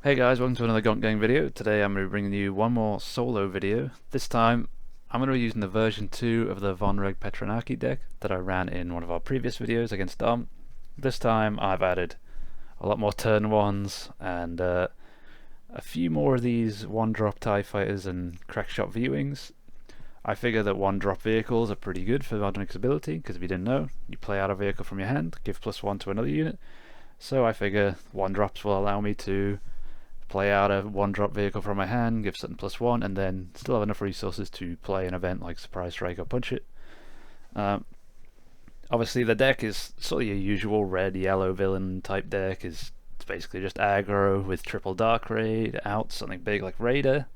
Hey guys, welcome to another Gonk Gang video. Today I'm going to be bringing you one more solo video. This time I'm going to be using the version 2 of the Vonreg Petranaki deck that I ran in one of our previous videos against Dom. This time I've added a lot more turn 1s and a few more of these 1-drop TIE fighters and crackshot V-Wings. I figure that 1-drop vehicles are pretty good for Vonreg's ability, because if you didn't know, you play out a vehicle from your hand, give +1 to another unit. So I figure 1-drops will allow me to play out a 1-drop vehicle from my hand, give something +1, and then still have enough resources to play an event like Surprise Strike or Punch It. Obviously the deck is sort of your usual red-yellow villain type deck. It's basically just aggro with triple Dark Raid, out something big like Raider,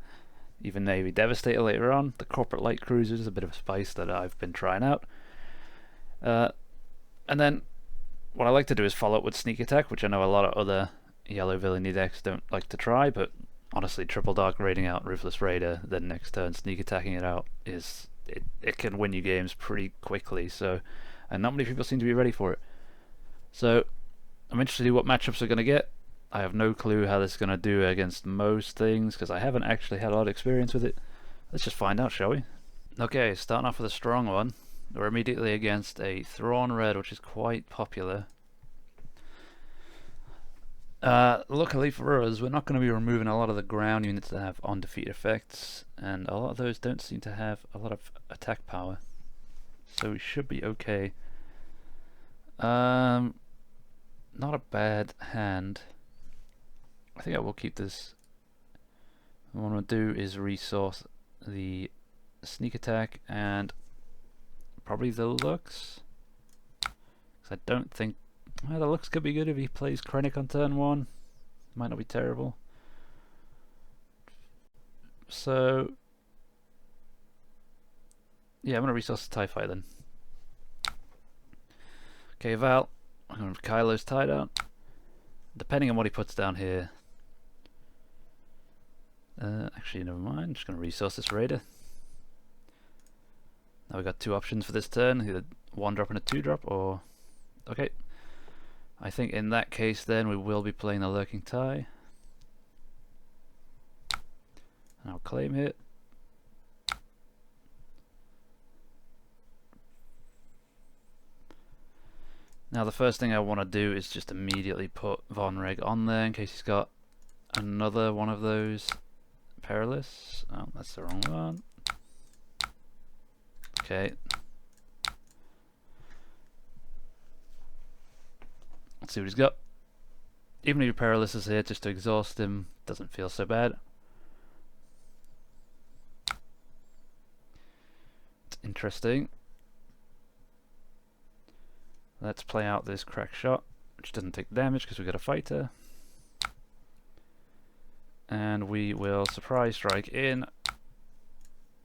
even maybe Devastator later on. The Corporate Light Cruiser is a bit of a spice that I've been trying out. And then what I like to do is follow up with Sneak Attack, which I know a lot of other yellow villainy decks don't like to try, but honestly, triple Dark Raiding out Ruthless Raider, then next turn Sneak Attacking it out it can win you games pretty quickly. So, and not many people seem to be ready for it. So I'm interested to see what matchups we're going to get. I have no clue how this is going to do against most things because I haven't actually had a lot of experience with it. Let's just find out, shall we? Okay, starting off with a strong one. We're immediately against a Thrawn red, which is quite popular. Luckily for us, we're not going to be removing a lot of the ground units that have on-defeat effects, and a lot of those don't seem to have a lot of attack power, so we should be okay. Not a bad hand. I think I will keep this. What I'm going to do is resource the sneak attack and probably the looks, because I don't think. Well, the looks could be good if he plays Krennic on turn 1. Might not be terrible. So yeah, I'm going to resource the TIE Fighter then. Okay, Val. I'm going to Kylo's tie down. Depending on what he puts down here. Actually, never mind. I'm just going to resource this Raider. Now we've got two options for this turn, either 1-drop and a 2-drop, or... Okay. I think in that case then we will be playing the Lurking TIE. And I'll claim hit. Now the first thing I want to do is just immediately put Vonreg on there in case he's got another one of those Perilous. Oh, that's the wrong one. Okay. Let's see what he's got. Even if your Perilous is here just to exhaust him, doesn't feel so bad. It's interesting. Let's play out this crack shot, which doesn't take damage because we've got a fighter. And we will surprise strike in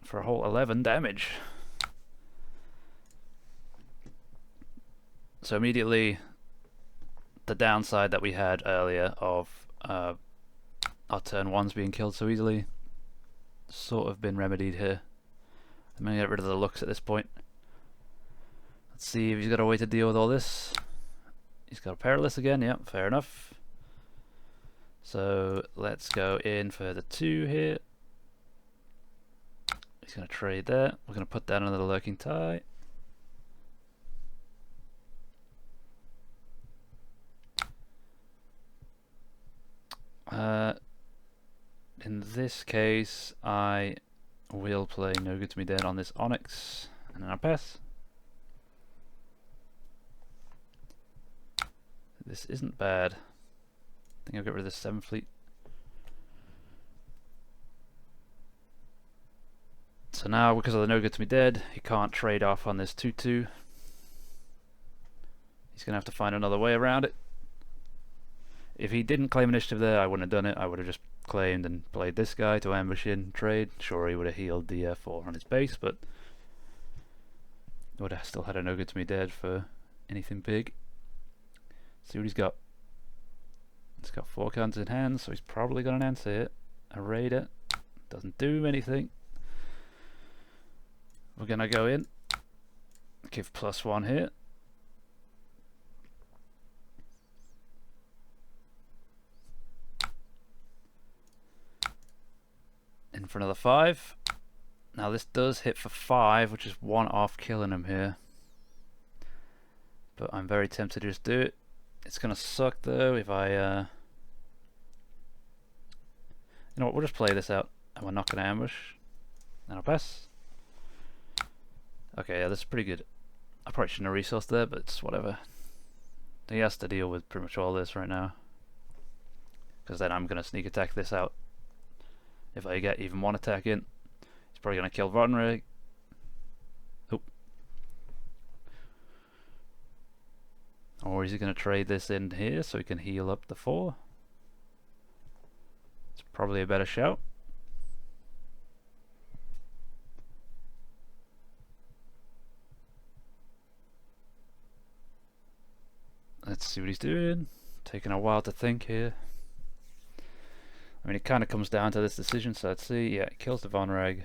for a whole 11 damage. So immediately the downside that we had earlier of our turn 1s being killed so easily sort of been remedied here. I'm going to get rid of the looks at this point. Let's see if he's got a way to deal with all this. He's got a Perilous again, yep, fair enough. So let's go in for the 2 here. He's going to trade there. We're going to put down another Lurking TIE. In this case, I will play No Good To Me Dead on this Onyx, and then I'll pass. This isn't bad. I think I'll get rid of this 7th fleet. So now, because of the No Good To Me Dead, he can't trade off on this 2-2. He's going to have to find another way around it. If he didn't claim initiative there, I wouldn't have done it. I would have just claimed and played this guy to ambush in, trade. Sure, he would have healed the 4 on his base, but would have still had a No Good To Me Dead for anything big. See what he's got. He's got 4 cards in hand, so he's probably got an answer here. A Raider. Doesn't do anything. We're going to go in. Give +1 here. for another 5. Now this does hit for 5, which is 1 off killing him here. But I'm very tempted to just do it. It's gonna suck though if I you know what, we'll just play this out and we're not gonna ambush. And I'll pass. Okay, yeah, this is pretty good. I probably shouldn't have resourced there, but it's whatever. He has to deal with pretty much all this right now. Because then I'm gonna sneak attack this out. If I get even 1 attack in, he's probably gonna kill Vonreg. Oop. Or is he gonna trade this in here so he can heal up the 4? It's probably a better shout. Let's see what he's doing. Taking a while to think here. I mean, it kind of comes down to this decision, so let's see. Yeah, it kills the Vonreg.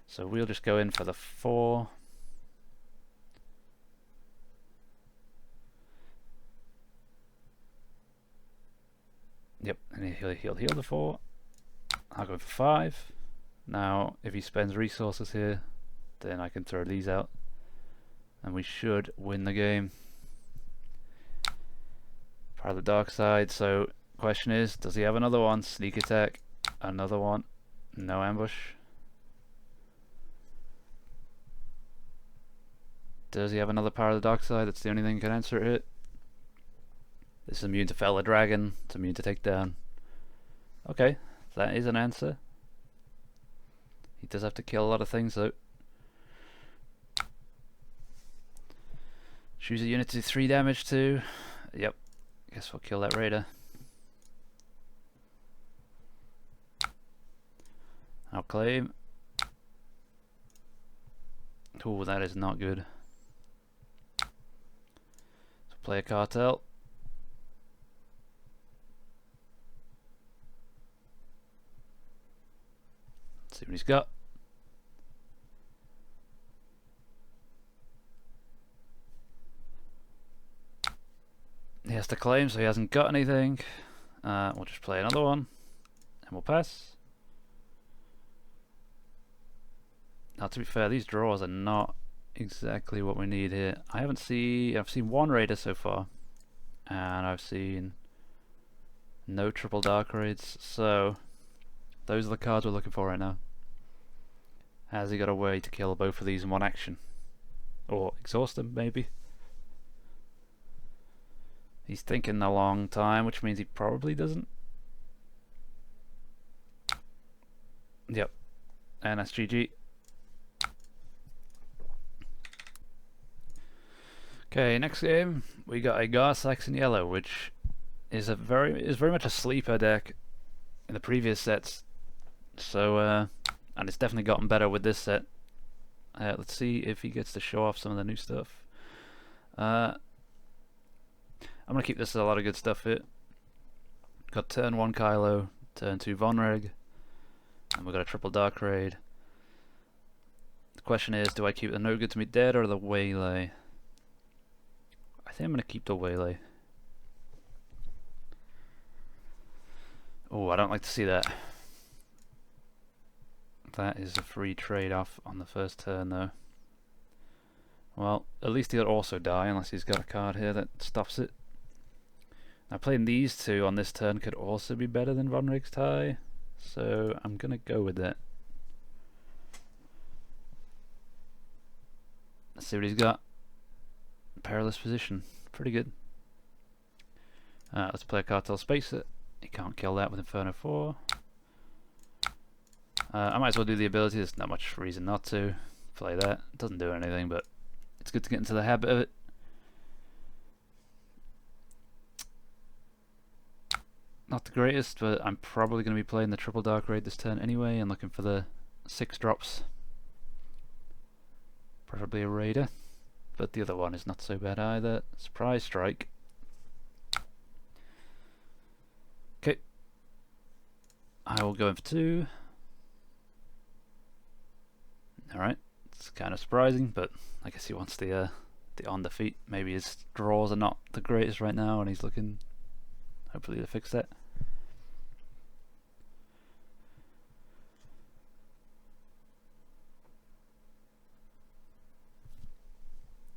So we'll just go in for the 4. Yep, and he'll heal the 4. I'll go for 5. Now, if he spends resources here, then I can throw these out. And we should win the game. Part of the dark side, so question is, does he have another one? Sneak attack, another one, no ambush. Does he have another power of the dark side? That's the only thing that can answer it. This is immune to fell a dragon, it's immune to take down. Okay, that is an answer. He does have to kill a lot of things though. Choose a unit to do 3 damage to. Yep. Guess we'll kill that raider. I'll claim. Oh, that is not good. So play a cartel. Let's see what he's got. He has to claim, so he hasn't got anything. We'll just play another one, and we'll pass. Now, to be fair, these draws are not exactly what we need here. I've seen 1 raider so far, and I've seen no triple dark raids. So those are the cards we're looking for right now. Has he got a way to kill both of these in 1 action, or exhaust them maybe? He's thinking a long time, which means he probably doesn't. Yep. And that's GG. Okay, next game we got a Gar-Saxon Yellow, which is very much a sleeper deck in the previous sets. So and it's definitely gotten better with this set. Let's see if he gets to show off some of the new stuff. I'm gonna keep this as a lot of good stuff here. Got turn 1 Kylo, turn 2 Vonreg, and we've got a triple dark raid. The question is, do I keep the no good to me dead or the waylay? I think I'm gonna keep the waylay. Oh, I don't like to see that. That is a free trade-off on the first turn though. Well, at least he'll also die unless he's got a card here that stops it. Now playing these 2 on this turn could also be better than Vonreg's tie, so I'm gonna go with that. Let's see what he's got. Perilous position, pretty good. Let's play a Cartel Spacer. He can't kill that with Inferno 4. I might as well do the ability, there's not much reason not to. Play that, it doesn't do anything, but it's good to get into the habit of it. Not the greatest, but I'm probably going to be playing the triple dark raid this turn anyway and looking for the 6 drops. Preferably a raider, but the other one is not so bad either. Surprise strike. Okay, I will go in for 2. Alright, it's kind of surprising, but I guess he wants the on defeat. Maybe his draws are not the greatest right now and he's looking hopefully to fix that.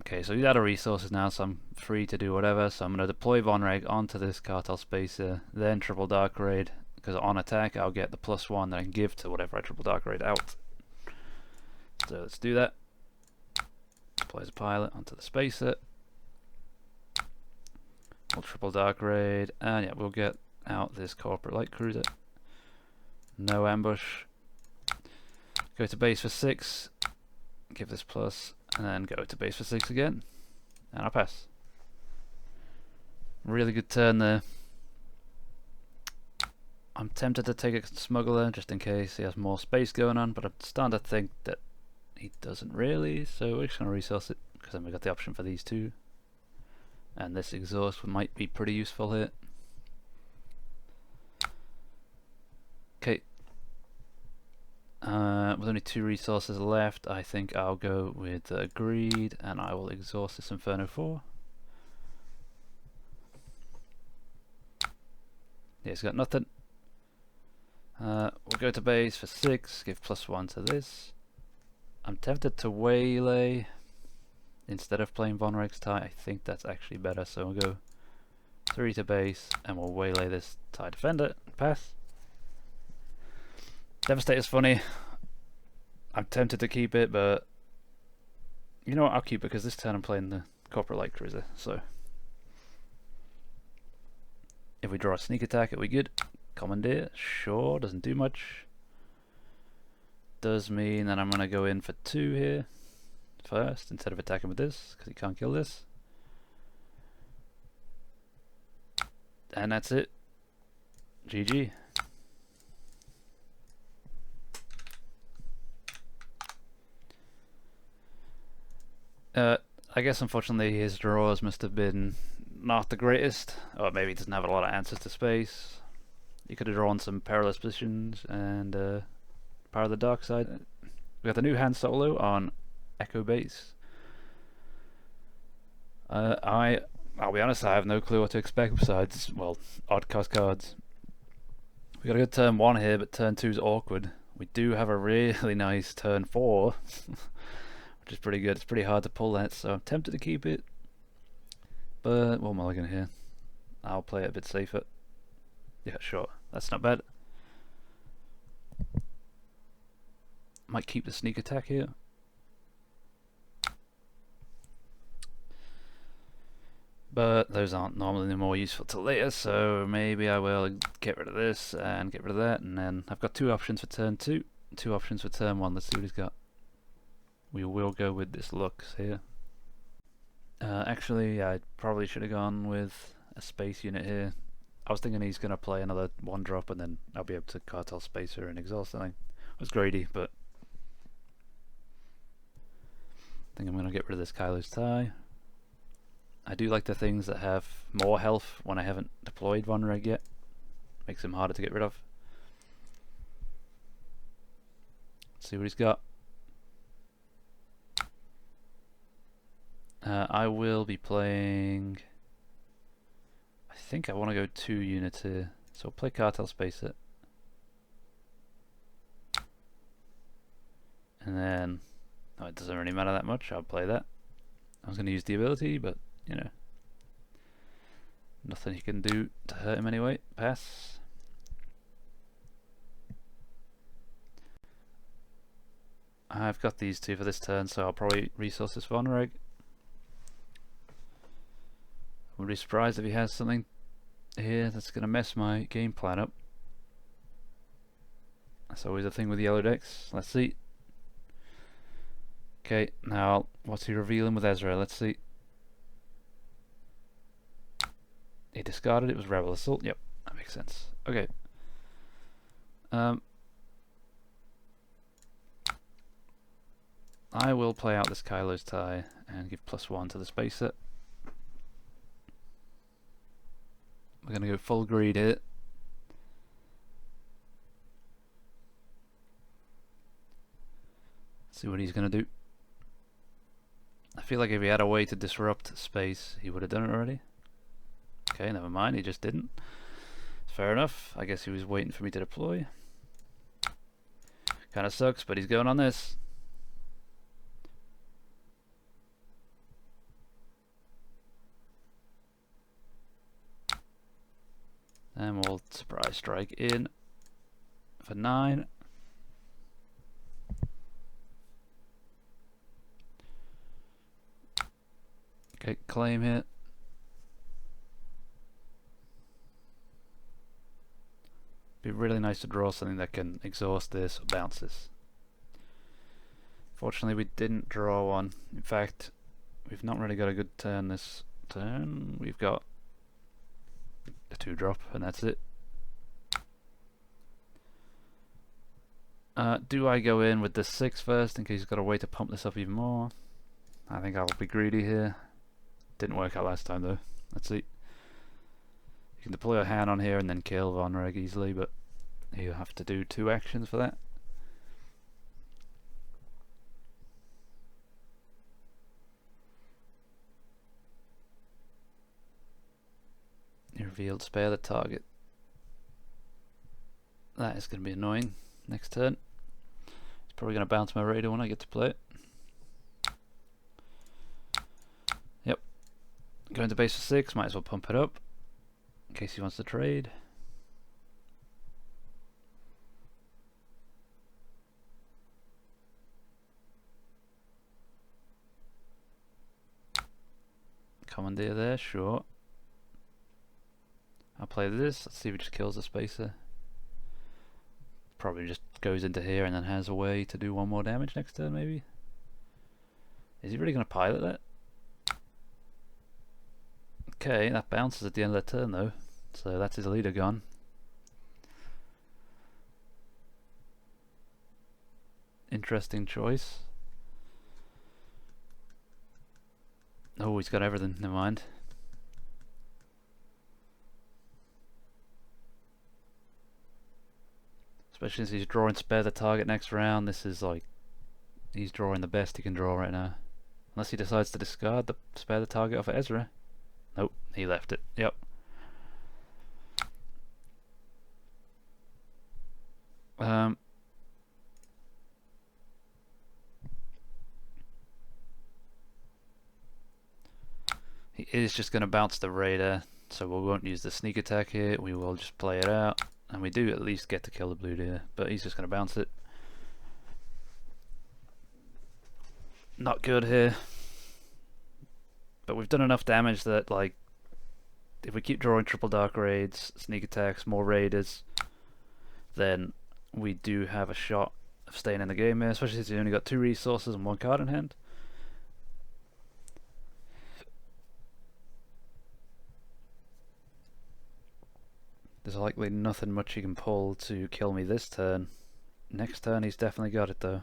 Okay, so he's out of resources now, so I'm free to do whatever. So I'm going to deploy Vonreg onto this Cartel Spacer, then Triple Dark Raid, because on attack I'll get the +1 that I can give to whatever I Triple Dark Raid out. So let's do that. Deploy the pilot onto the Spacer. We'll Triple Dark Raid, and yeah, we'll get out this Corporate Light Cruiser. No ambush. Go to base for 6, give this plus, and then go to base for 6 again, and I'll pass. Really good turn there. I'm tempted to take a Smuggler just in case he has more space going on, but I'm starting to think that he doesn't really, so we're just going to resource it, because then we've got the option for these two. And this exhaust might be pretty useful here. Okay. With only 2 resources left, I think I'll go with Greed, and I will exhaust this Inferno 4. Yeah, he's got nothing. We'll go to base for 6, give +1 to this. I'm tempted to waylay instead of playing Vonreg's tie. I think that's actually better, so we'll go 3 to base, and we'll waylay this TIE Defender. Pass. Devastator's funny. I'm tempted to keep it, but you know what, I'll keep it because this turn I'm playing the Corporate Light Cruiser, so if we draw a sneak attack, are we good? Commandeer, sure, doesn't do much. Does mean that I'm going to go in for 2 here first, instead of attacking with this, because he can't kill this. And that's it. GG. I guess unfortunately his draws must have been not the greatest, or maybe he doesn't have a lot of answers to space. You could have drawn some perilous positions and Power of the Dark Side. We got the new Han Solo on Echo Base. I'll be honest, I have no clue what to expect besides, well, odd cost cards. We got a good turn 1 here, but turn 2 is awkward. We do have a really nice turn 4. Which is pretty good. It's pretty hard to pull that, so I'm tempted to keep it, but we'll mulligan here. I'll play it a bit safer. Yeah, sure, that's not bad. Might keep the sneak attack here. But those aren't normally more useful till later, so maybe I will get rid of this and get rid of that, and then I've got 2 options for turn 2, 2 options for turn 1. Let's see what he's got. We will go with this Lux here. Actually, I probably should have gone with a space unit here. I was thinking he's going to play another 1-drop and then I'll be able to Cartel Spacer and exhaust something. I was greedy, but I think I'm going to get rid of this Kylo's tie. I do like the things that have more health when I haven't deployed Vonreg yet. Makes him harder to get rid of. Let's see what he's got. I will be playing, I think I want to go 2 units here, so I'll play Cartel Spacer. And then, oh, it doesn't really matter that much, I'll play that. I was going to use the ability, but, you know, nothing he can do to hurt him anyway. Pass. I've got these 2 for this turn, so I'll probably resource this Vonreg. I wouldn't be surprised if he has something here that's going to mess my game plan up. That's always a thing with yellow decks. Let's see. Okay, now what's he revealing with Ezra? Let's see. He discarded it. Was Rebel Assault. Yep, that makes sense. Okay. I will play out this Kylo's tie and give +1 to the Spacer. We're going to go full greed here. See what he's going to do. I feel like if he had a way to disrupt space, he would have done it already. Okay, never mind, he just didn't. Fair enough. I guess he was waiting for me to deploy. Kinda sucks, but he's going on this. And we'll surprise strike in for 9. Okay, claim hit. Be really nice to draw something that can exhaust this or bounce this. Fortunately, we didn't draw one. In fact, we've not really got a good turn this turn. We've got a 2-drop, and that's it. Do I go in with the 6 first in case he's got a way to pump this up even more? I think I'll be greedy here. Didn't work out last time though. Let's see. You can deploy a hand on here and then kill Vonreg easily, but you have to do 2 actions for that. You revealed spare the target. That is going to be annoying next turn. It's probably going to bounce my radar when I get to play it. Yep. Going to base for 6, might as well pump it up in case he wants to trade. Commandeer there, sure. I'll play this. Let's see if it just kills the spacer. Probably just goes into here and then has a way to do 1 more damage next turn, maybe. Is he really going to pilot that? Okay, that bounces at the end of the turn though, so that's his leader gone. Interesting choice. Oh, he's got everything, never mind. Especially as he's drawing spare the target next round, this is like, he's drawing the best he can draw right now. Unless he decides to discard the spare the target off of Ezra. Nope, he left it, yep. He is just going to bounce the Raider, so we won't use the sneak attack here, we will just play it out. And we do at least get to kill the blue deer, but he's just going to bounce it. Not good here. But we've done enough damage that, like, if we keep drawing triple dark raids, sneak attacks, more raiders, then we do have a shot of staying in the game here, especially since you only got 2 resources and 1 card in hand. There's likely nothing much he can pull to kill me this turn. Next turn he's definitely got it though.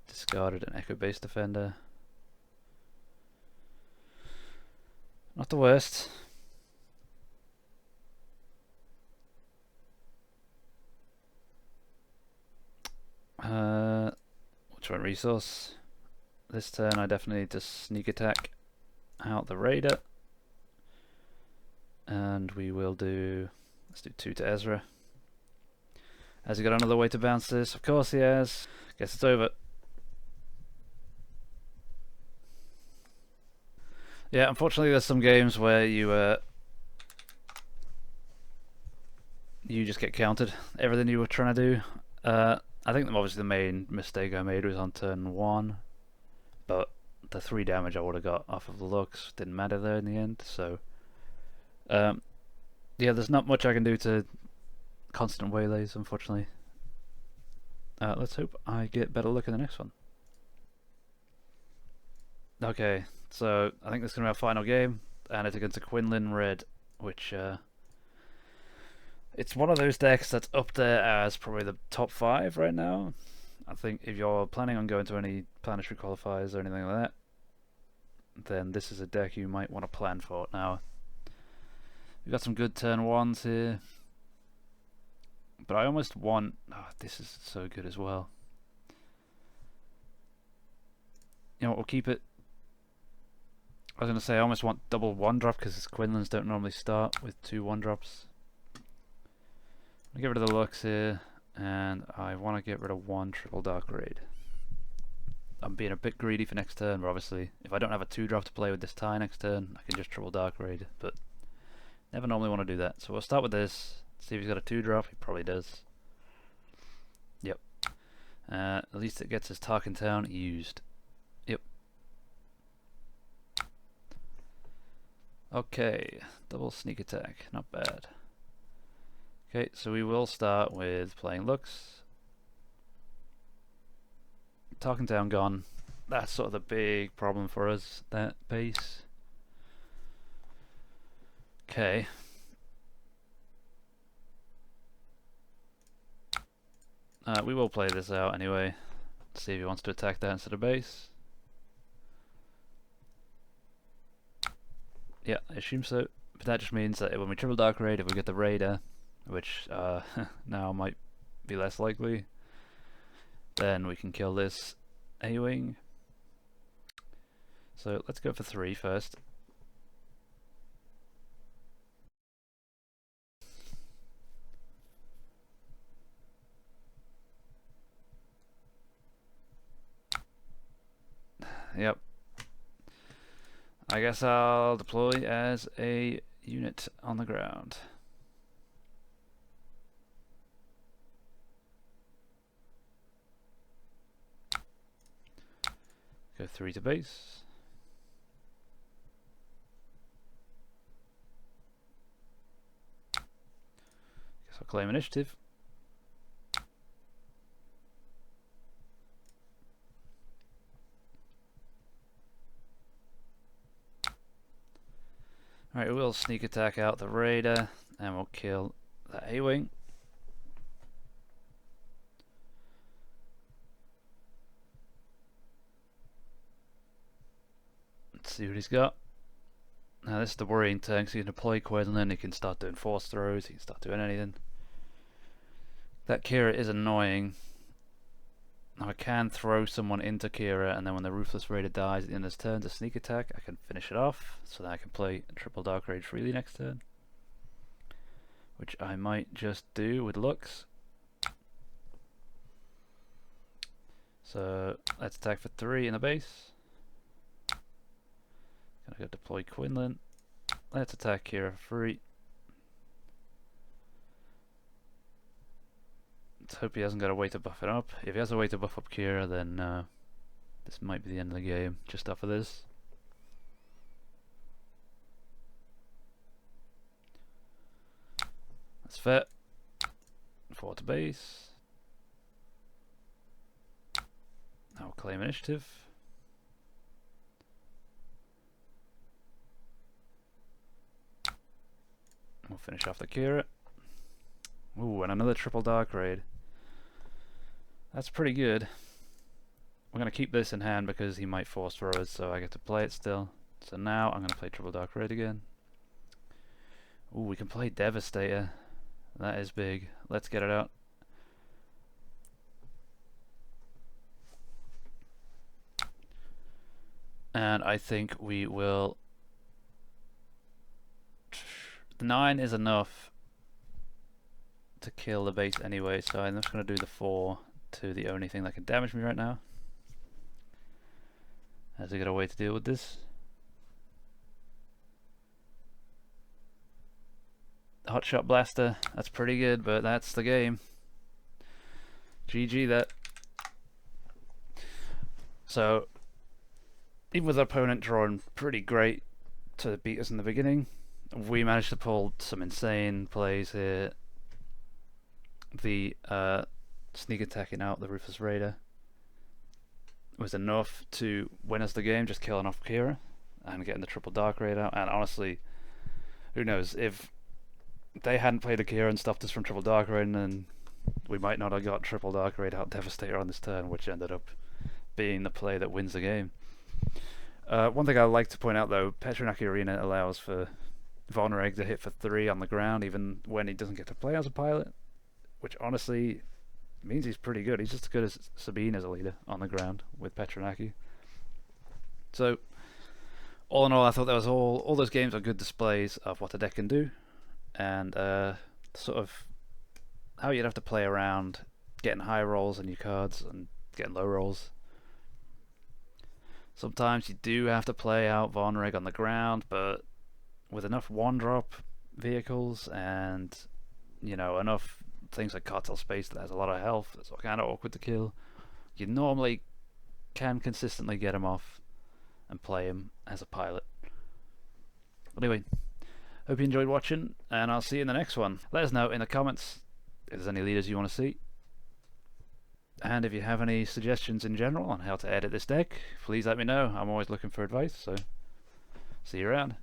Discarded an Echo Base Defender. Not the worst. Which one resource? This turn I definitely need to sneak attack out the Raider. And we will do, let's do 2 to Ezra. Has he got another way to bounce this? Of course he has. Guess it's over. Yeah, unfortunately there's some games where you just get countered. Everything you were trying to do. I think obviously the main mistake I made was on turn 1. But the 3 damage I would have got off of the looks didn't matter there in the end, so... yeah, there's not much I can do to constant waylays, unfortunately. Let's hope I get better luck in the next one. Okay, so I think this is going to be our final game, and it's against a Quinlan red, which it's one of those decks that's up there as probably the top 5 right now. I think if you're planning on going to any planetary qualifiers or anything like that, then this is a deck you might want to plan for. Now, we've got some good turn 1s here, but I almost want... oh, this is so good as well. You know what, we'll keep it. I was going to say I almost want double 1-drop because Quinlans don't normally start with 2 1-drops. I'll get rid of the Lux here, and I want to get rid of 1 triple dark raid. I'm being a bit greedy for next turn, but obviously if I don't have a 2-drop to play with this tie next turn, I can just triple dark raid, but Never normally want to do that. So we'll start with this. See if he's got a 2-drop. He probably does. Yep. At least it gets his Tarkin Town used. Yep. Okay. Double sneak attack. Not bad. Okay, so we will start with playing Lux. Tarkin Town gone. That's sort of the big problem for us, that base. Okay. We will play this out anyway. See if he wants to attack that instead of base. Yeah, I assume so. But that just means that when we triple Dark Raid, if we get the Raider, which now might be less likely, then we can kill this A-Wing. So let's go for 3 first. Yep. I guess I'll deploy as a unit on the ground. Go 3 to base. Guess I'll claim initiative. Alright, we'll sneak attack out the Raider and we'll kill that A-Wing. Let's see what he's got. Now this is the worrying turn because he can deploy Quinlan, he can start doing force throws, he can start doing anything. That Kira is annoying. Now I can throw someone into Kira and then when the Ruthless Raider dies at the end of his turn to sneak attack, I can finish it off so that I can play triple Dark Raid freely next turn. Which I might just do with Lux. So let's attack for 3 in the base. Gonna go deploy Quinlan. Let's attack Kira for free. Let's hope he hasn't got a way to buff it up. If he has a way to buff up Kira, then this might be the end of the game just off of this. That's fair. 4 to base. Now we'll claim initiative. We'll finish off the Kira. Ooh, and another triple Dark Raid. That's pretty good. We're going to keep this in hand because he might force throw us, so I get to play it still. So now I'm going to play triple Dark Raid again. Ooh, we can play Devastator. That is big. Let's get it out. And I think we will... The 9 is enough to kill the base anyway, so I'm just going to do the 4 to the only thing that can damage me right now. Has he got a way to deal with this? Hotshot Blaster, that's pretty good, but that's the game. GG that. So, even with our opponent drawing pretty great to beat us in the beginning, we managed to pull some insane plays here. The sneak attacking out the Ruthless Raider was enough to win us the game, just killing off Kira and getting the triple Dark Raid out. And honestly, who knows, if they hadn't played Akira and stopped us from triple Dark Raid, then we might not have got triple Dark Raid out Devastator on this turn, which ended up being the play that wins the game. One thing I'd like to point out though, Petranaki Arena allows for Vonreg to hit for 3 on the ground even when he doesn't get to play as a pilot, which honestly means he's pretty good. He's just as good as Sabine as a leader on the ground with Petranaki. So all in all, I thought that was all those games are good displays of what the deck can do, and sort of how you'd have to play around getting high rolls on your cards and getting low rolls. Sometimes you do have to play out Vonreg on the ground, but with enough 1-drop, vehicles and, you know, enough things like Cartel Space that has a lot of health, it's kind of awkward to kill. You normally can consistently get him off and play him as a pilot. Anyway, hope you enjoyed watching, and I'll see you in the next one. Let us know in the comments if there's any leaders you want to see, and if you have any suggestions in general on how to edit this deck, please let me know. I'm always looking for advice, so see you around.